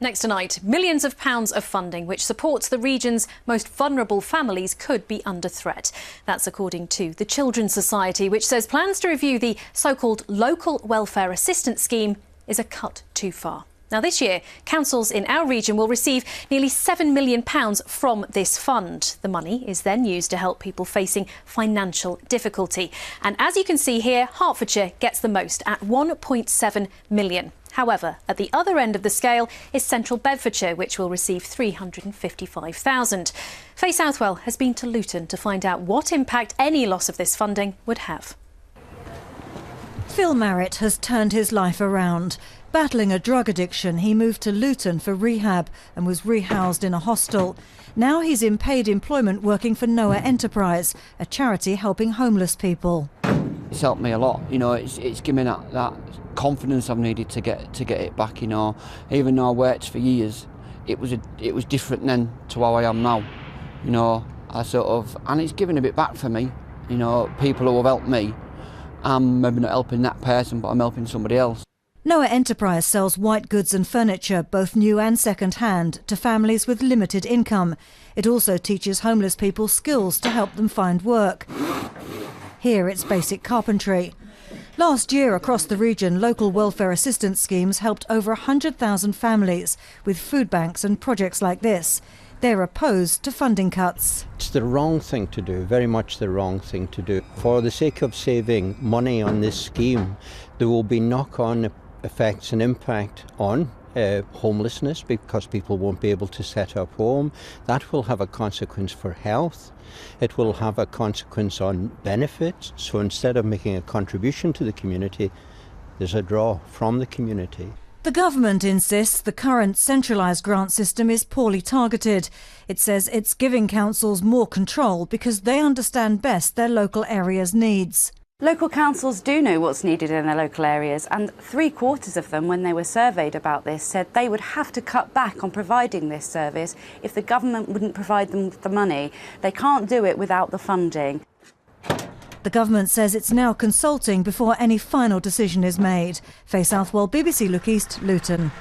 Next tonight, millions of pounds of funding which supports the region's most vulnerable families could be under threat. That's according to the Children's Society, which says plans to review the so-called Local Welfare Assistance Scheme is a cut too far. Now, this year, councils in our region will receive nearly £7 million from this fund. The money is then used to help people facing financial difficulty. And as you can see here, Hertfordshire gets the most at £1.7 million. However, at the other end of the scale is Central Bedfordshire, which will receive £355,000. Faye Southwell has been to Luton to find out what impact any loss of this funding would have. Phil Marriott has turned his life around. Battling a drug addiction, he moved to Luton for rehab and was rehoused in a hostel. Now he's in paid employment working for Noah Enterprise, a charity helping homeless people. It's helped me a lot, you know, it's given me that confidence I've needed to get it back, you know. Even though I worked for years, it was different then to how I am now, you know. And it's given a bit back for me, you know, people who have helped me. I'm maybe not helping that person, but I'm helping somebody else. Noah Enterprise sells white goods and furniture, both new and second-hand, to families with limited income. It also teaches homeless people skills to help them find work. Here it's basic carpentry. Last year across the region, local welfare assistance schemes helped over 100,000 families with food banks and projects like this. They're opposed to funding cuts. It's the wrong thing to do, very much the wrong thing to do. For the sake of saving money on this scheme, there will be knock-on effects and impact on homelessness because people won't be able to set up home. That will have a consequence for health. It will have a consequence on benefits. So instead of making a contribution to the community, there's a draw from the community. The government insists the current centralised grant system is poorly targeted. It says it's giving councils more control because they understand best their local area's needs. Local councils do know what's needed in their local areas, and 3/4 of them, when they were surveyed about this, said they would have to cut back on providing this service if the government wouldn't provide them with the money. They can't do it without the funding. The government says it's now consulting before any final decision is made. Faye Southwell, BBC Look East, Luton.